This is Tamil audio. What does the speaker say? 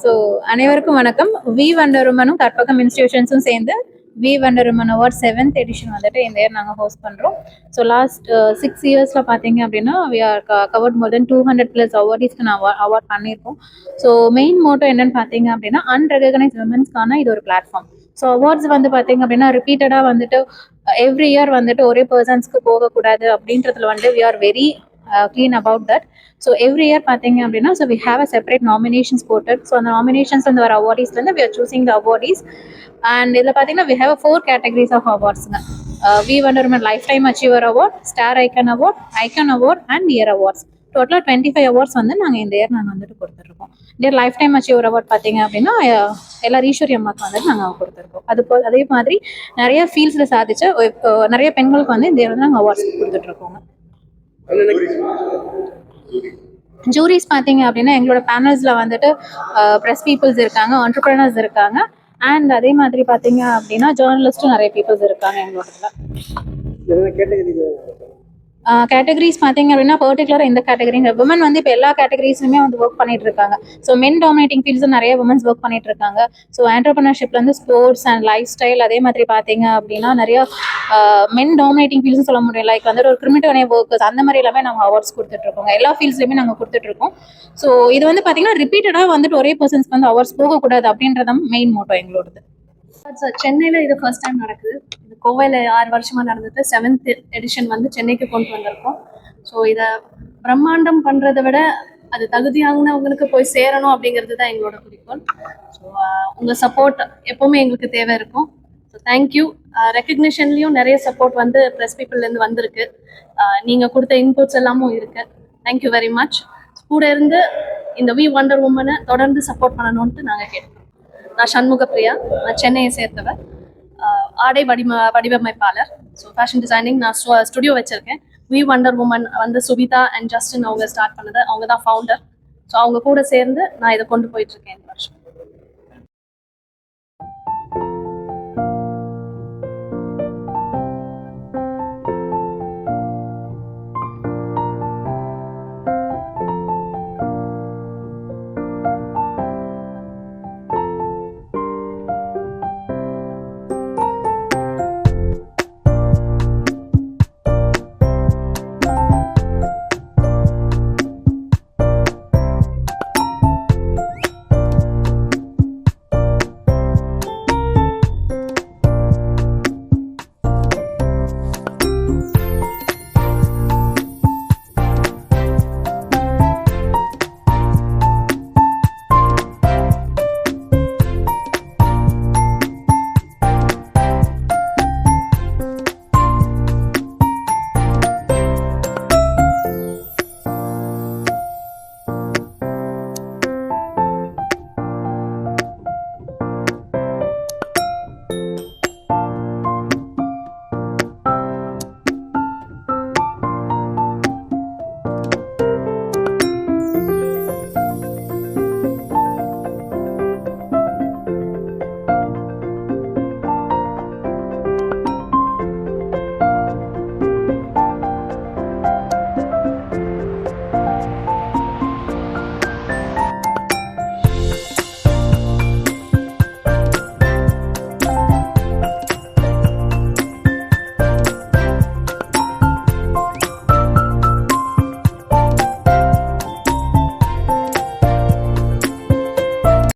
ஸோ அனைவருக்கும் வணக்கம். வி வண்டர் உமனும் கற்பகம் இன்ஸ்டிடியூஷன்ஸும் சேர்ந்து we wonder woman award 7th edition வந்துட்டு இந்த இயர் நாங்கள் ஹோஸ்ட் பண்ணுறோம். ஸோ லாஸ்ட் 6 இயர்ஸில் பார்த்தீங்க அப்படின்னா வி ஆர் கவர்ட் மோர் தென் 200+ அவார்டீஸ்க்கு நான் அவார்ட் பண்ணியிருக்கோம். ஸோ மெயின் மோட்டோ என்னன்னு பார்த்தீங்க அப்படின்னா அன்ரெகனைஸ் விமன்ஸ்க்கான இது ஒரு பிளாட்ஃபார்ம். ஸோ அவார்ட்ஸ் வந்து பார்த்தீங்க அப்படின்னா ரிப்பீட்டடாக வந்துட்டு எவ்ரி இயர் வந்துட்டு ஒரே பர்சன்ஸ்க்கு போகக்கூடாது அப்படின்றதுல வந்து we are very clean about that. So every year பார்த்தீங்க அப்படின்னா so we have a separate nominations portal. So அந்த nominations வந்து வர awardees வந்து we are choosing the awardees and இதில் பார்த்தீங்கன்னா we have 4 categories of awardsங்க. We wonder women lifetime achiever award, star icon award, icon award and year awards. டோட்டலாக 25 அவார்ட்ஸ் வந்து நாங்கள் இந்த இயர் நாங்கள் வந்துட்டு கொடுத்துருக்கோம். இந்த லைஃப் டைம் அச்சீவர் அவார்ட் பார்த்தீங்க அப்படின்னா எல்லா ஈஸ்வரி அம்மாவுக்கு வந்துட்டு நாங்கள் கொடுத்துருக்கோம். அதே மாதிரி நிறைய ஃபீல்ட்ஸில் சாதிச்சு நிறைய பெண்களுக்கு வந்து இந்த இயர் வந்து நாங்கள் அவார்ட்ஸ் கொடுத்துட்ருக்கோங்க. ஜூரிஸ் பார்த்தீங்க அப்படின்னா எங்களோட பேனல்ஸில் வந்துட்டு ப்ரெஸ் பீப்புள்ஸ் இருக்காங்க, ஆண்டர்ப்ரனர்ஸ் இருக்காங்க அண்ட் அதே மாதிரி பார்த்தீங்க அப்படின்னா ஜேர்னலிஸ்ட்டும் நிறைய பீப்புள்ஸ் இருக்காங்க எங்களோட. கேட்டகரிஸ் பார்த்தீங்க அப்படின்னா பர்டிகுலராக இந்த கேட்டகரிங்க உமன் வந்து இப்போ எல்லா கேட்டகரிஸ்லுமே வந்து ஒர்க் பண்ணிட்டு இருக்காங்க. ஸோ மென் டாமினேட்டிங் ஃபீல்ட்ஸும் நிறைய உமன்ஸ் ஒர்க் பண்ணிட்டு இருக்காங்க. ஸோ ஆண்டர்ப்ரனர்ஷிப்லேருந்து ஸ்போர்ட்ஸ் அண்ட் லைஃப் ஸ்டைல் அதே மாதிரி பார்த்தீங்க அப்படின்னா நிறைய மென் டாமினேட்டிங் ஃபீல்ட்ஸ் சொல்ல முடியும். லைக் வந்துட்டு ஒரு கிரிமினல் ஒர்க்கர்ஸ் அந்த மாதிரி எல்லாமே நாங்கள் அவார்ட்ஸ் கொடுத்துட்ருக்கோங்க. எல்லா ஃபீல்ட்ஸ்லையுமே நாங்கள் கொடுத்துட்ருக்கோம். ஸோ இது வந்து பார்த்தீங்கன்னா ரிப்பீட்டடாக வந்துட்டு ஒரே பர்சன்ஸ்க்கு வந்து அவார்ட்ஸ் போகக்கூடாது அப்படின்றதான் மெயின் மோட்டோ எங்களோடது. சென்னையில் இது ஃபர்ஸ்ட் டைம் நடக்குது. இது கோவையில் 6 வருஷமாக நடந்தது. 7th எடிஷன் வந்து சென்னைக்கு கொண்டு வந்திருக்கோம். ஸோ இதை பிரம்மாண்டம் பண்ணுறதை விட அது தகுதியானவங்களுக்கு போய் சேரணும் அப்படிங்கிறது தான் எங்களோட குறிக்கோள். ஸோ உங்கள் சப்போர்ட் எப்போவுமே எங்களுக்கு தேவை இருக்கும். So thank you. ரெக்கக்னிஷன்லேயும் நிறைய சப்போர்ட் வந்து ப்ரெஸ் பீப்புள்லேருந்து வந்திருக்கு. நீங்கள் கொடுத்த இன்புட்ஸ் எல்லாமும் இருக்குது. Thank you very much. கூட இருந்து இந்த வி வண்டர் உமனை தொடர்ந்து சப்போர்ட் பண்ணணும்ட்டு நாங்கள் கேட்குறோம். நான் சண்முக பிரியா, நான் சென்னையை சேர்த்தவர், ஆடை வடிவமைப்பாளர். ஸோ ஃபேஷன் டிசைனிங் நான் ஸ்டுடியோ வச்சுருக்கேன். வி வண்டர் உமன் வந்து சுபிதா அண்ட் ஜஸ்டின் அவங்க ஸ்டார்ட் பண்ணது. அவங்க தான் ஃபவுண்டர். ஸோ அவங்க கூட சேர்ந்து நான் இதை கொண்டு போயிட்டுருக்கேன் இந்த வருஷம்.